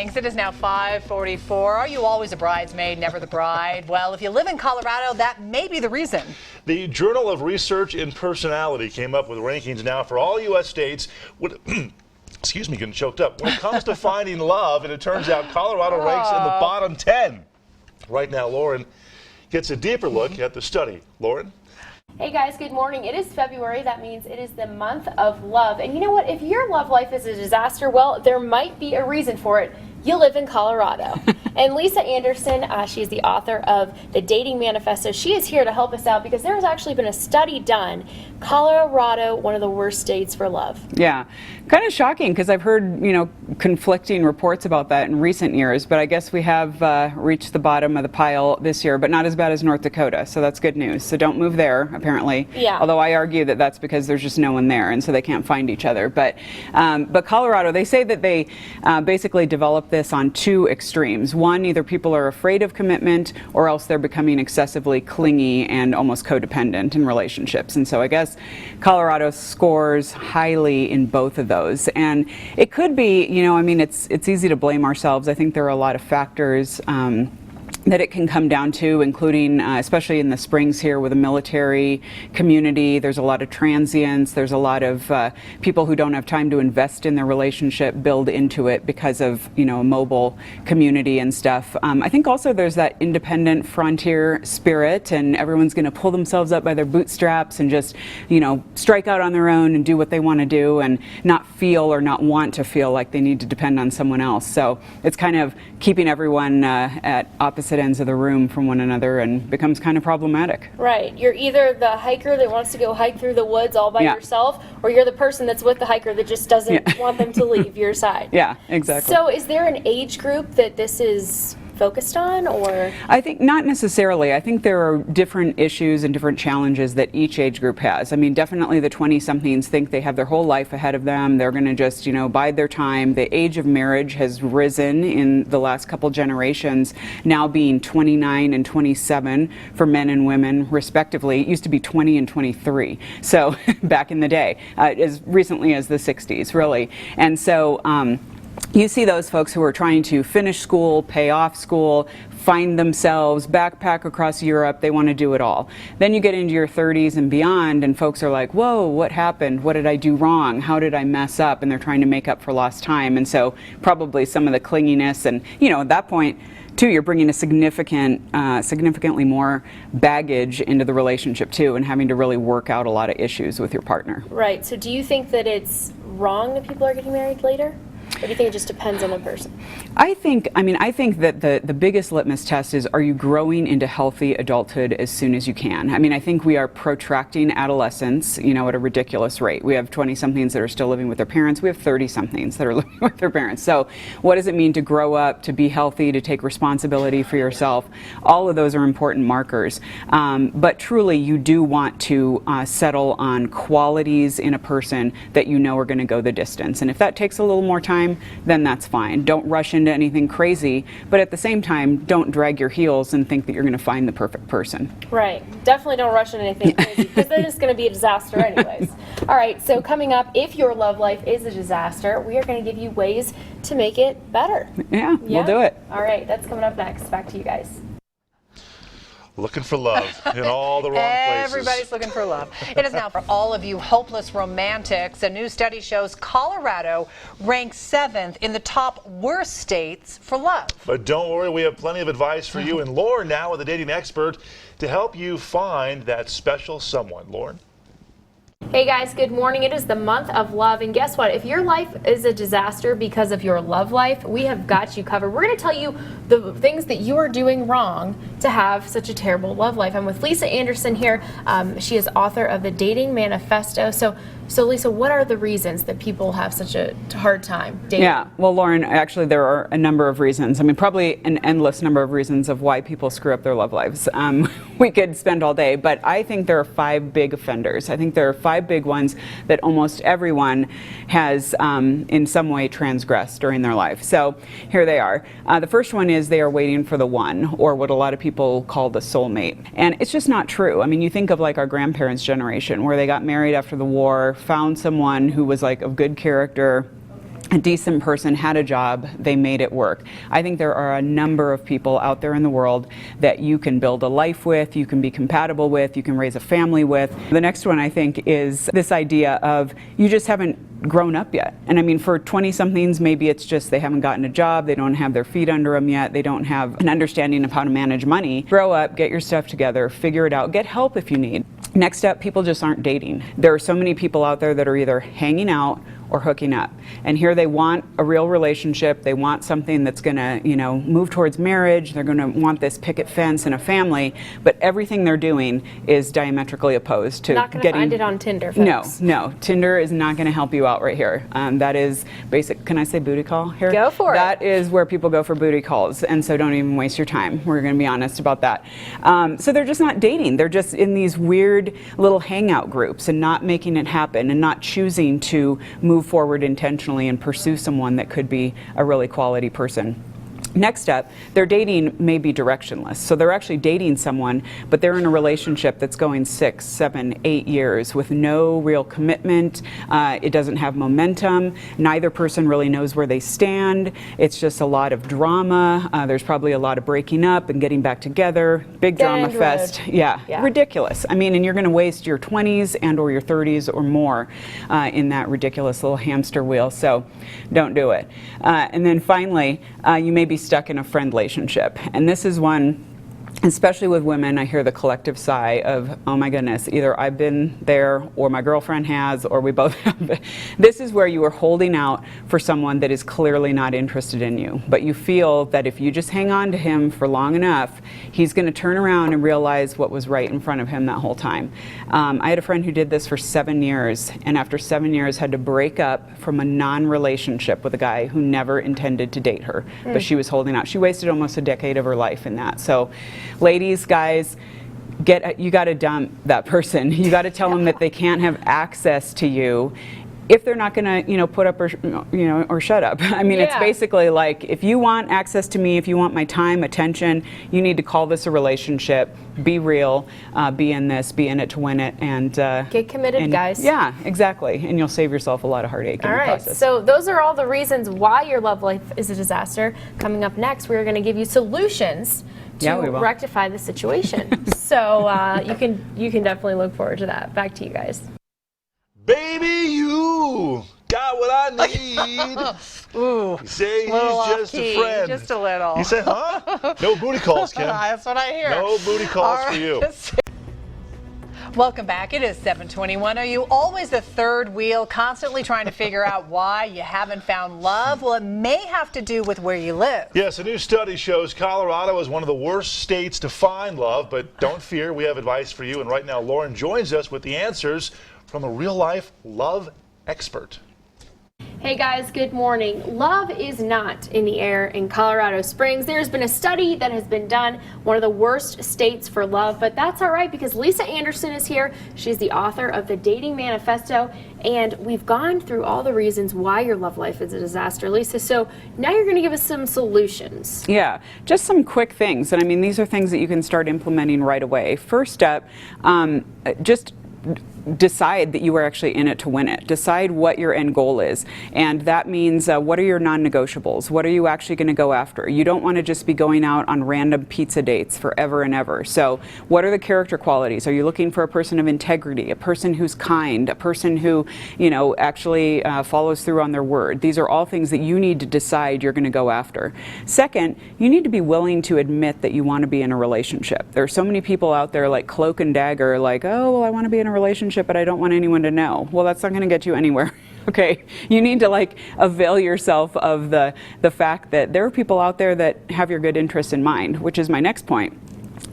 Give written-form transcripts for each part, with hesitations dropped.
Thanks. It is now 5:44. Are you always a bridesmaid, never the bride? Well, if you live in Colorado, that may be the reason. The Journal of Research in Personality came up with rankings now for all U.S. states. Excuse me, getting choked up. When it comes to finding love, and it turns out Colorado ranks in the bottom 10. Right now, Lauren gets a deeper look at the study. Lauren? Hey guys, good morning. It is February. That means it is the month of love. And you know what? If your love life is a disaster, well, there might be a reason for it. You live in Colorado. And Lisa Anderson, she is the author of the Dating Manifesto. She is here to help us out because there has actually been a study done. Colorado, one of the worst states for love. Yeah, kind of shocking because I've heard, conflicting reports about that in recent years, but I guess we have reached the bottom of the pile this year, but not as bad as North Dakota, so that's good news. So don't move there, apparently. Yeah. Although I argue that that's because there's just no one there, and so they can't find each other. But Colorado, they say that they basically developed this on two extremes. One, either people are afraid of commitment, or else they're becoming excessively clingy and almost codependent in relationships. And so I guess Colorado scores highly in both of those. And it could be, it's easy to blame ourselves. I think there are a lot of factors that it can come down to, including especially in the springs here with a military community. There's a lot of transients. There's a lot of people who don't have time to invest in their relationship, build into it because of a mobile community and stuff. I think also there's that independent frontier spirit, and everyone's going to pull themselves up by their bootstraps and just strike out on their own and do what they want to do and not feel or not want to feel like they need to depend on someone else. So it's kind of keeping everyone at opposite ends of the room from one another, and becomes kind of problematic. Right. You're either the hiker that wants to go hike through the woods all by yourself, or you're the person that's with the hiker that just doesn't want them to leave your side. Yeah, exactly. So is there an age group that this is focused on, or? I think not necessarily. I think there are different issues and different challenges that each age group has. I mean, definitely the 20-somethings think they have their whole life ahead of them. They're going to just, bide their time. The age of marriage has risen in the last couple generations, now being 29 and 27 for men and women, respectively. It used to be 20 and 23. So back in the day, as recently as the 60s, really. And so, you see those folks who are trying to finish school, pay off school, find themselves, backpack across Europe. They want to do it all. Then you get into your 30s and beyond, and folks are like, whoa, what happened? What did I do wrong? How did I mess up? And they're trying to make up for lost time. And so probably some of the clinginess, and at that point too, you're bringing a significantly more baggage into the relationship too, and having to really work out a lot of issues with your partner. Right. So do you think that it's wrong that people are getting married later? Or do you think it just depends on the person? I think that the biggest litmus test is, are you growing into healthy adulthood as soon as you can? I mean, I think we are protracting adolescence, at a ridiculous rate. We have 20-somethings that are still living with their parents. We have 30-somethings that are living with their parents. So what does it mean to grow up, to be healthy, to take responsibility for yourself? All of those are important markers. But truly, you do want to settle on qualities in a person that are going to go the distance. And if that takes a little more time, then that's fine. Don't rush into anything crazy, but at the same time, don't drag your heels and think that you're going to find the perfect person. Right. Definitely don't rush into anything crazy, because then it's going to be a disaster anyways. All right, so coming up, if your love life is a disaster, we are going to give you ways to make it better. Yeah, we'll do it. All right, that's coming up next. Back to you guys. Looking for love in all the wrong places. Everybody's looking for love. It is now for all of you hopeless romantics. A new study shows Colorado ranks 7th in the top worst states for love. But don't worry, we have plenty of advice for you. And Lauren now with a dating expert to help you find that special someone. Lauren? Hey guys, good morning. It is the month of love, and guess what? If your life is a disaster because of your love life, we have got you covered. We're going to tell you the things that you are doing wrong to have such a terrible love life. I'm with Lisa Anderson here. She is author of the Dating Manifesto. So Lisa, what are the reasons that people have such a hard time dating? Yeah, well, Lauren, actually there are a number of reasons. I mean, probably an endless number of reasons of why people screw up their love lives. We could spend all day, but I think there are 5 big offenders. I think there are 5 big ones that almost everyone has in some way transgressed during their life. So here they are. The first one is they are waiting for the one, or what a lot of people call the soulmate. And it's just not true. I mean, you think of like our grandparents' generation, where they got married after the war, found someone who was like of good character, a decent person, had a job, they made it work. I think there are a number of people out there in the world that you can build a life with, you can be compatible with, you can raise a family with. The next one, I think, is this idea of you just haven't grown up yet. And I mean, for 20-somethings, maybe it's just they haven't gotten a job, they don't have their feet under them yet, they don't have an understanding of how to manage money. Grow up, get your stuff together, figure it out, get help if you need. Next up, people just aren't dating. There are so many people out there that are either hanging out or hooking up. And here they want a real relationship, they want something that's gonna, move towards marriage, they're gonna want this picket fence and a family, but everything they're doing is diametrically opposed to not gonna find it on Tinder, folks. No, Tinder is not gonna help you out right here. That is basic, can I say booty call here? Go for it. That is where people go for booty calls, and so don't even waste your time. We're gonna be honest about that. So they're just not dating, they're just in these weird little hangout groups and not making it happen and not choosing to move forward intentionally and pursue someone that could be a really quality person. Next up, their dating may be directionless. So they're actually dating someone, but they're in a relationship that's going 6, 7, 8 years with no real commitment. It doesn't have momentum. Neither person really knows where they stand. It's just a lot of drama. There's probably a lot of breaking up and getting back together. Big drama fest. Yeah, ridiculous. I mean, and you're going to waste your 20s and or your 30s or more in that ridiculous little hamster wheel. So don't do it. And then finally, you may be stuck in a friend relationship. And this is one, especially with women, I hear the collective sigh of, oh my goodness, either I've been there or my girlfriend has or we both have. This is where you are holding out for someone that is clearly not interested in you. But you feel that if you just hang on to him for long enough, he's going to turn around and realize what was right in front of him that whole time. I had a friend who did this for 7 years, and after 7 years had to break up from a non-relationship with a guy who never intended to date her. But she was holding out. She wasted almost a decade of her life in that. So ladies, guys, you got to dump that person. You got to tell them that they can't have access to you if they're not going to, put up or, or shut up. I mean, it's basically like, if you want access to me, if you want my time, attention, you need to call this a relationship. Be real, be in this, be in it to win it, and get committed, guys. Yeah, exactly, and you'll save yourself a lot of heartache in the process. So those are all the reasons why your love life is a disaster. Coming up next, we're going to give you solutions to rectify the situation. So you can definitely look forward to that. Back to you guys. Baby, you got what I need. Ooh. You say he's just a friend. Just a little. You say, huh? No booty calls, Kim. That's what I hear. No booty calls for you. Welcome back. It is 7:21. Are you always the third wheel, constantly trying to figure out why you haven't found love? Well, it may have to do with where you live. Yes, a new study shows Colorado is one of the worst states to find love, but don't fear, we have advice for you. And right now, Lauren joins us with the answers from a real-life love expert. Hey guys, good morning. Love is not in the air in Colorado Springs. There's been a study that has been done, one of the worst states for love, but that's all right because Lisa Anderson is here. She's the author of the Dating Manifesto, and we've gone through all the reasons why your love life is a disaster, Lisa. So now you're going to give us some solutions. Yeah, just some quick things. And I mean, these are things that you can start implementing right away. First up, just decide that you are actually in it to win it. Decide what your end goal is. And that means what are your non-negotiables? What are you actually going to go after? You don't want to just be going out on random pizza dates forever and ever. So what are the character qualities? Are you looking for a person of integrity, a person who's kind, a person who, actually follows through on their word? These are all things that you need to decide you're going to go after. Second, you need to be willing to admit that you want to be in a relationship. There are so many people out there like cloak and dagger, like, oh, well, I want to be in a relationship, but I don't want anyone to know. Well, that's not going to get you anywhere. Okay, you need to avail yourself of the fact that there are people out there that have your good interest in mind, which is my next point.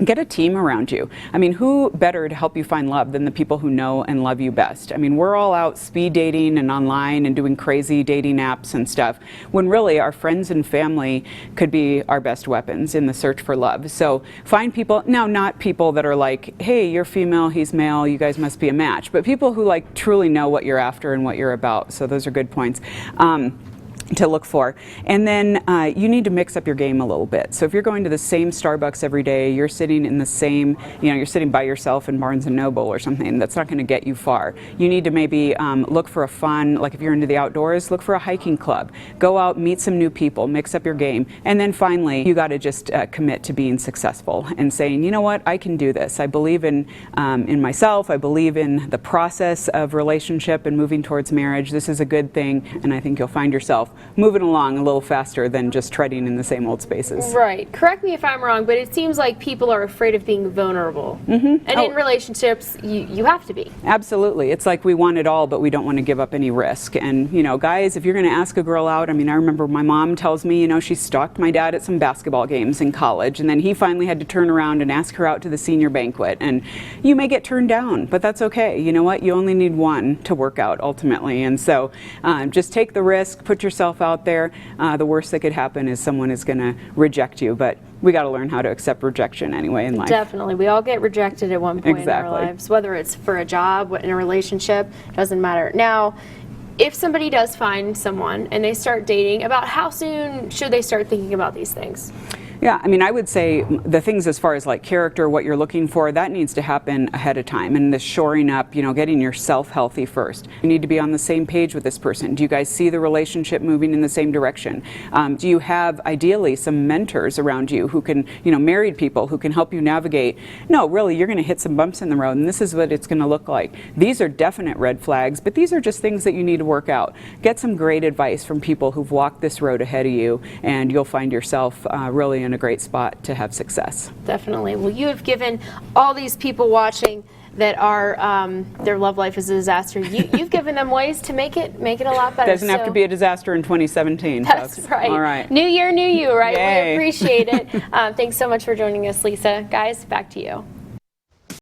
Get a team around you. I mean, who better to help you find love than the people who know and love you best? I mean, we're all out speed dating and online and doing crazy dating apps and stuff, when really our friends and family could be our best weapons in the search for love. So find people, now not people that are like, hey, you're female, he's male, you guys must be a match, but people who truly know what you're after and what you're about. So those are good points. to look for. And then you need to mix up your game a little bit. So if you're going to the same Starbucks every day, you're sitting in the same, you're sitting by yourself in Barnes & Noble or something, that's not going to get you far. You need to maybe look for a fun, like if you're into the outdoors, look for a hiking club. Go out, meet some new people, mix up your game. And then finally, you got to just commit to being successful and saying, you know what, I can do this. I believe in myself. I believe in the process of relationship and moving towards marriage. This is a good thing, and I think you'll find yourself moving along a little faster than just treading in the same old spaces. Right. Correct me if I'm wrong, but it seems like people are afraid of being vulnerable. And in relationships, you have to be. Absolutely. It's like we want it all, but we don't want to give up any risk. And, guys, if you're going to ask a girl out, I remember my mom tells me, she stalked my dad at some basketball games in college, and then he finally had to turn around and ask her out to the senior banquet. And you may get turned down, but that's okay. You know what? You only need one to work out ultimately. And so just take the risk, put yourself out there. The worst that could happen is someone is going to reject you, but we got to learn how to accept rejection anyway in life. Definitely. We all get rejected at one point in our lives, whether it's for a job, in a relationship, doesn't matter. Now, if somebody does find someone and they start dating, about how soon should they start thinking about these things? Yeah, I would say the things as far as like character, what you're looking for, that needs to happen ahead of time. And the shoring up, getting yourself healthy first. You need to be on the same page with this person. Do you guys see the relationship moving in the same direction? Do you have, ideally, some mentors around you who can, married people who can help you navigate? No, really, you're going to hit some bumps in the road, and this is what it's going to look like. These are definite red flags, but these are just things that you need to work out. Get some great advice from people who've walked this road ahead of you, and you'll find yourself really in a great spot to have success. Definitely. Well, you have given all these people watching that are their love life is a disaster. You've given them ways to make it a lot better. Doesn't have to be a disaster in 2017. That's folks. right. All right. New year, new you, right? Yay. We appreciate it. Thanks so much for joining us, Lisa. Guys, back to you.